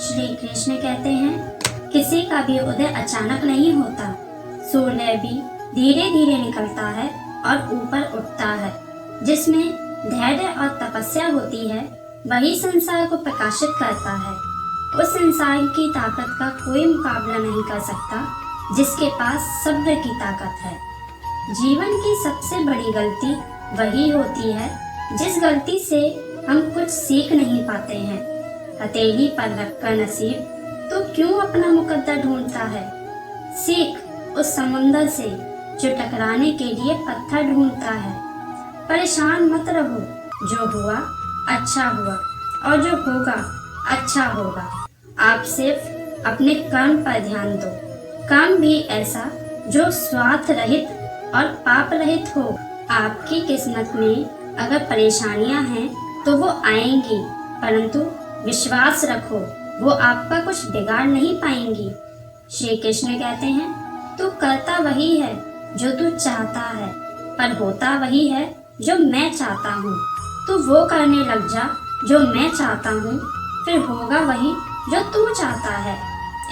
श्री कृष्ण कहते हैं, किसी का भी उदय अचानक नहीं होता। सूर्य भी धीरे धीरे निकलता है और ऊपर उठता है। जिसमें धैर्य और तपस्या होती है वही संसार को प्रकाशित करता है। उस इंसान की ताकत का कोई मुकाबला नहीं कर सकता जिसके पास सब्र की ताकत है। जीवन की सबसे बड़ी गलती वही होती है जिस गलती से हम कुछ सीख नहीं पाते हैं। हथेली पर रखकर नसीब तो क्यों अपना मुकद्दर ढूंढता है। सीख उस समुंदर से जो टकराने के लिए पत्थर ढूंढता है। परेशान मत रहो, जो हुआ अच्छा हुआ और जो होगा अच्छा होगा। आप सिर्फ अपने कर्म पर ध्यान दो। कर्म भी ऐसा जो स्वार्थ रहित और पाप रहित हो। आपकी किस्मत में अगर परेशानियां हैं तो वो आएंगी, परंतु विश्वास रखो वो आपका कुछ बिगाड़ नहीं पाएंगी। श्री कृष्ण कहते हैं, तू करता वही है जो तू चाहता है, पर होता वही है जो मैं चाहता हूँ। तू वो करने लग जा जो मैं चाहता हूँ, फिर होगा वही जो तू चाहता है।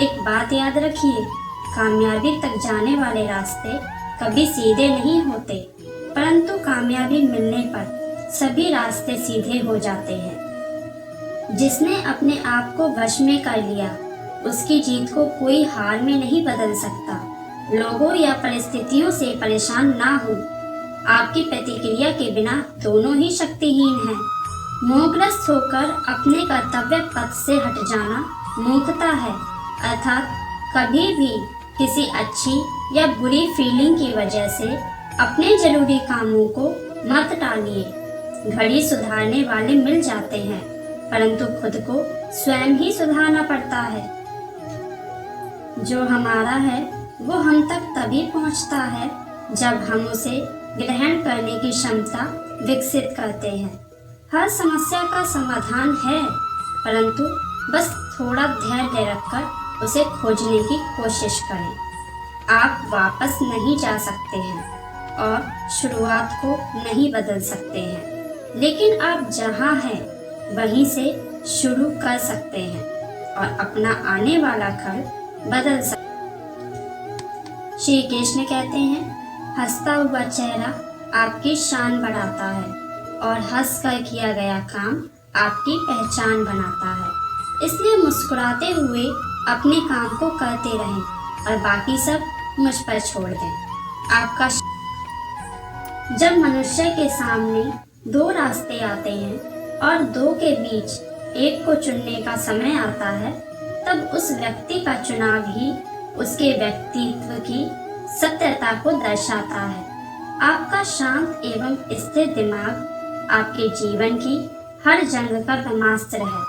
एक बात याद रखिए, कामयाबी तक जाने वाले रास्ते कभी सीधे नहीं होते, परंतु कामयाबी मिलने पर सभी रास्ते सीधे हो जाते हैं। जिसने अपने आप को वश में कर लिया उसकी जीत को कोई हार में नहीं बदल सकता। लोगों या परिस्थितियों से परेशान ना हो। आपकी प्रतिक्रिया के बिना दोनों ही शक्तिहीन हैं। मोहग्रस्त होकर अपने कर्तव्य पथ से हट जाना मूर्खता है। अर्थात कभी भी किसी अच्छी या बुरी फीलिंग की वजह से अपने जरूरी कामों को मत टालिए। घड़ी सुधारने वाले मिल जाते हैं, परंतु खुद को स्वयं ही सुधारना पड़ता है। जो हमारा है वो हम तक तभी पहुंचता है जब हम उसे ग्रहण करने की क्षमता विकसित करते हैं। हर समस्या का समाधान है, परंतु बस थोड़ा धैर्य रखकर उसे खोजने की कोशिश करें। आप वापस नहीं जा सकते हैं और शुरुआत को नहीं बदल सकते हैं, लेकिन आप जहां हैं वहीं से शुरू कर सकते हैं और अपना आने वाला कल बदल सकते हैं। श्री कृष्ण कहते हैं, हंसता हुआ चेहरा आपकी शान बढ़ाता है और हंस कर किया गया काम आपकी पहचान बनाता है। इसलिए मुस्कुराते हुए अपने काम को करते रहें और बाकी सब मुझ पर छोड़ दें। आपका जब मनुष्य के सामने दो रास्ते आते हैं और दो के बीच एक को चुनने का समय आता है, तब उस व्यक्ति का चुनाव ही उसके व्यक्तित्व की सत्यता को दर्शाता है। आपका शांत एवं स्थिर दिमाग आपके जीवन की हर जंग का ब्रह्मास्त्र है।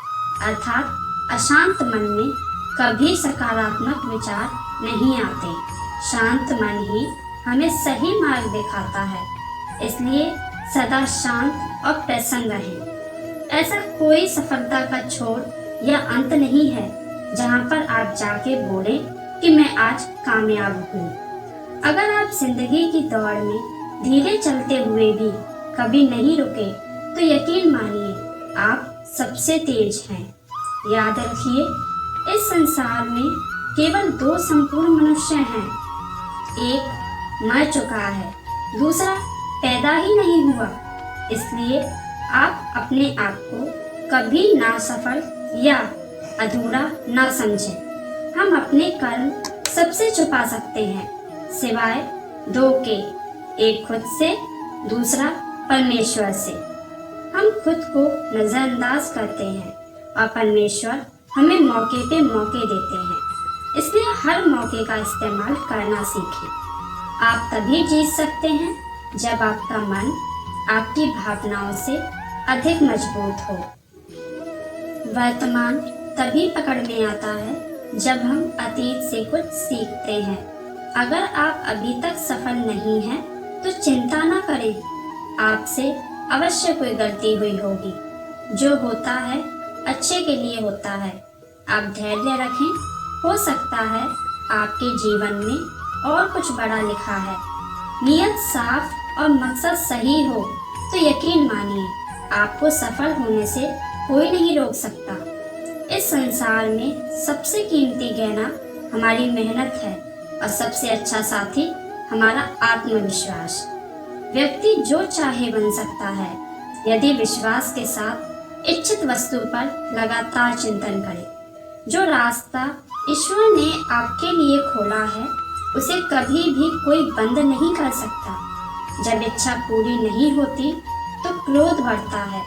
अर्थात अशांत मन में कभी सकारात्मक विचार नहीं आते। शांत मन ही हमें सही मार्ग दिखाता है। इसलिए सदा शांत और प्रसन्न रहें। ऐसा कोई सफलता का छोर या अंत नहीं है जहां पर आप जाके बोले कि मैं आज कामयाब हूँ। अगर आप जिंदगी की दौड़ में धीरे चलते हुए भी कभी नहीं रुके तो यकीन मानिए आप सबसे तेज हैं। याद रखिए, इस संसार में केवल दो संपूर्ण मनुष्य हैं। एक मर चुका है, दूसरा पैदा ही नहीं हुआ। इसलिए आप अपने आप को कभी ना सफल या अधूरा ना समझें। हम अपने कर्म सबसे छुपा सकते हैं सिवाय दो के, एक खुद से, दूसरा परमेश्वर से। हम खुद को नजरअंदाज करते हैं और परमेश्वर हमें मौके पे मौके देते हैं। इसलिए हर मौके का इस्तेमाल करना सीखें। आप तभी जीत सकते हैं जब आपका मन आपकी भावनाओं से अधिक मजबूत हो। वर्तमान तभी पकड़ में आता है जब हम अतीत से कुछ सीखते हैं। अगर आप अभी तक सफल नहीं हैं तो चिंता ना करें, आपसे अवश्य कोई गलती हुई होगी। जो होता है अच्छे के लिए होता है। आप धैर्य रखें, हो सकता है आपके जीवन में और कुछ बड़ा लिखा है। नियत साफ और मकसद सही हो तो यकीन मानिए आपको सफल होने से कोई नहीं रोक सकता। इस संसार में सबसे कीमती गहना हमारी मेहनत है और सबसे अच्छा साथी हमारा आत्मविश्वास। व्यक्ति जो चाहे बन सकता है यदि विश्वास के साथ इच्छित वस्तु पर लगातार चिंतन करे। जो रास्ता ईश्वर ने आपके लिए खोला है उसे कभी भी कोई बंद नहीं कर सकता। जब इच्छा पूरी नहीं होती तो क्रोध बढ़ता है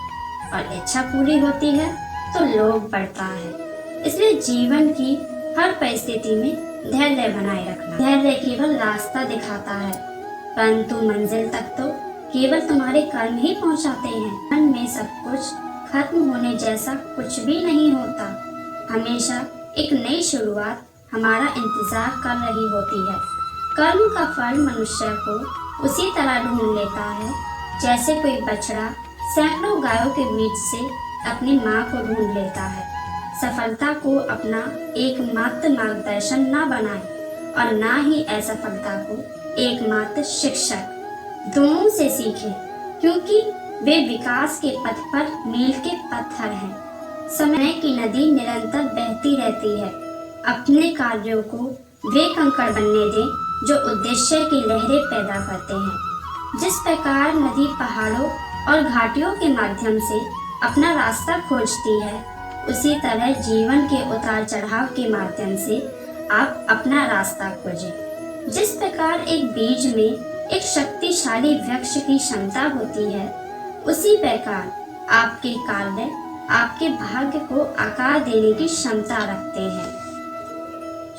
और इच्छा पूरी होती है तो लोभ बढ़ता है। इसलिए जीवन की हर परिस्थिति में धैर्य बनाए रखना। धैर्य केवल रास्ता दिखाता है परंतु मंजिल तक तो केवल तुम्हारे कर्म ही पहुंचाते हैं। मन में सब कुछ खत्म होने जैसा कुछ भी नहीं होता। हमेशा एक नई शुरुआत हमारा इंतजार कर रही होती है। कर्म का फल मनुष्य को उसी तरह ढूंढ लेता है जैसे कोई बछड़ा सैकड़ों गायों के बीच से अपनी माँ को ढूंढ लेता है। सफलता को अपना एकमात्र मार्गदर्शन न बनाए और ना ही असफलता को एकमात्र शिक्षक। दोनों से सीखें क्योंकि वे विकास के पथ पर मील के पत्थर हैं। समय की नदी निरंतर बहती रहती है। अपने कार्यों को वे कंकड़ बनने दें जो उद्देश्य की लहरें पैदा करते हैं। जिस प्रकार नदी पहाड़ों और घाटियों के माध्यम से अपना रास्ता खोजती है उसी तरह जीवन के उतार चढ़ाव के माध्यम से आप अपना रास्ता खोजें। जिस प्रकार एक बीज में एक शक्तिशाली वृक्ष की क्षमता होती है उसी प्रकार आपके कार्य आपके भाग्य को आकार देने की क्षमता रखते हैं।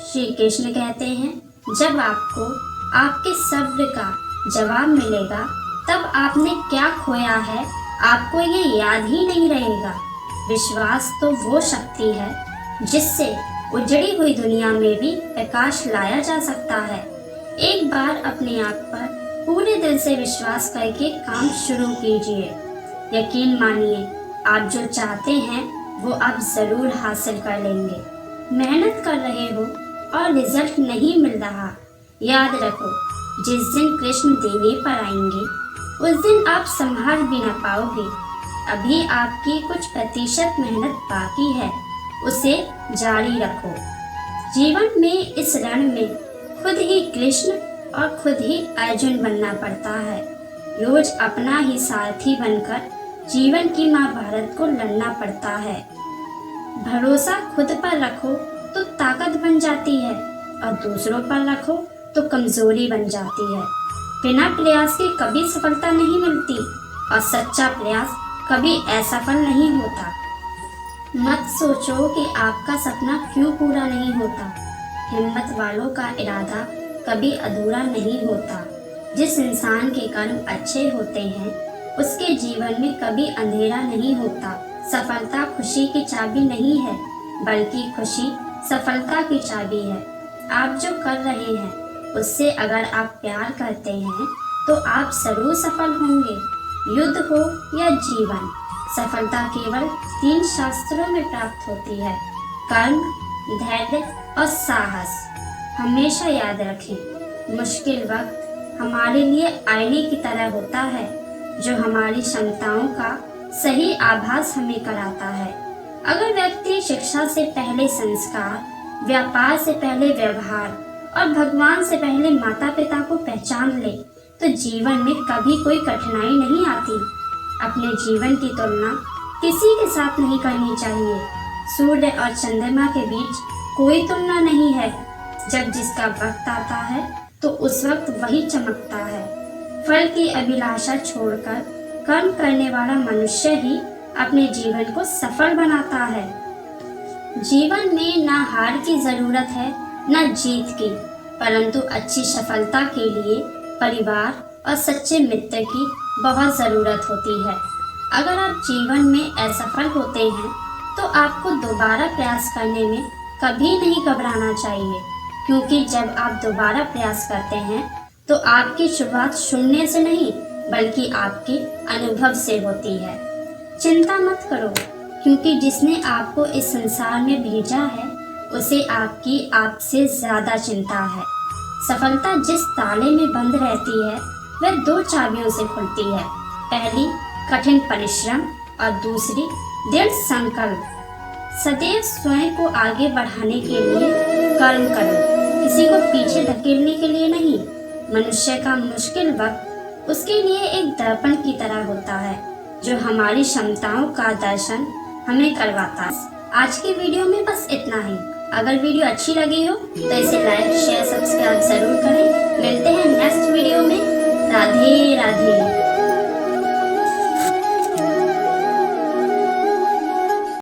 श्री कृष्ण कहते हैं जब आपको आपके सब्र का जवाब मिलेगा तब आपने क्या खोया है आपको ये याद ही नहीं रहेगा। विश्वास तो वो शक्ति है जिससे उजड़ी हुई दुनिया में भी प्रकाश लाया जा सकता है। एक बार अपने आप पर पूरे दिल से विश्वास करके काम शुरू कीजिए। यकीन मानिए आप जो चाहते हैं वो आप जरूर हासिल कर लेंगे। मेहनत कर रहे हो और रिजल्ट नहीं मिल रहा, याद रखो जिस दिन कृष्ण देने पर आएंगे उस दिन आप संभाल भी न पाओगे। अभी आपकी कुछ प्रतिशत मेहनत बाकी है, उसे जारी रखो। जीवन में इस रण में खुद ही कृष्ण और खुद ही अर्जुन बनना पड़ता है। रोज अपना ही सारथी बनकर जीवन की महाभारत को लड़ना पड़ता है। भरोसा खुद पर रखो तो ताकत बन जाती है और दूसरों पर रखो तो कमजोरी बन जाती है। बिना प्रयास के कभी सफलता नहीं मिलती और सच्चा प्रयास कभी असफल नहीं होता। मत सोचो कि आपका सपना क्यों पूरा नहीं होता। हिम्मत वालों का इरादा कभी अधूरा नहीं होता। जिस इंसान के कर्म अच्छे होते हैं उसके जीवन में कभी अंधेरा नहीं होता। सफलता खुशी की चाबी नहीं है बल्कि खुशी सफलता की चाबी है। आप जो कर रहे हैं उससे अगर आप प्यार करते हैं तो आप जरूर सफल होंगे। युद्ध हो या जीवन, सफलता केवल 3 शास्त्रों में प्राप्त होती है, कर्म, धैर्य और साहस। हमेशा याद रखें मुश्किल वक्त हमारे लिए आईने की तरह होता है जो हमारी क्षमताओं का सही आभास हमें कराता है। अगर व्यक्ति शिक्षा से पहले संस्कार, व्यापार से पहले व्यवहार और भगवान से पहले माता पिता को पहचान ले तो जीवन में कभी कोई कठिनाई नहीं आती। अपने जीवन की तुलना किसी के साथ नहीं करनी चाहिए। सूर्य और चंद्रमा के बीच कोई तुलना नहीं है। जब जिसका वक्त आता है तो उस वक्त वही चमकता है। फल की अभिलाषा छोड़कर कर्म करने वाला मनुष्य ही अपने जीवन को सफल बनाता है। जीवन में ना हार की जरूरत है न जीत की, परंतु अच्छी सफलता के लिए परिवार और सच्चे मित्र की बहुत जरूरत होती है। अगर आप जीवन में असफल होते हैं तो आपको दोबारा प्रयास करने में कभी नहीं घबराना चाहिए, क्योंकि जब आप दोबारा प्रयास करते हैं तो आपकी शुरुआत शून्य से नहीं बल्कि आपके अनुभव से होती है। चिंता मत करो, क्योंकि जिसने आपको इस संसार में भेजा है उसे आपकी आपसे ज्यादा चिंता है। सफलता जिस ताले में बंद रहती है वह 2 चाबियों से खुलती है। पहली कठिन परिश्रम और दूसरी दृढ़ संकल्प। सदैव स्वयं को आगे बढ़ाने के लिए कर्म करो, किसी को पीछे धकेलने के लिए नहीं। मनुष्य का मुश्किल वक्त उसके लिए एक दर्पण की तरह होता है जो हमारी क्षमताओं का दर्शन हमें करवाता है। आज की वीडियो में बस इतना ही। अगर वीडियो अच्छी लगी हो तो इसे लाइक शेयर सब्सक्राइब जरूर करें। मिलते हैं नेक्स्ट वीडियो में। राधे राधे।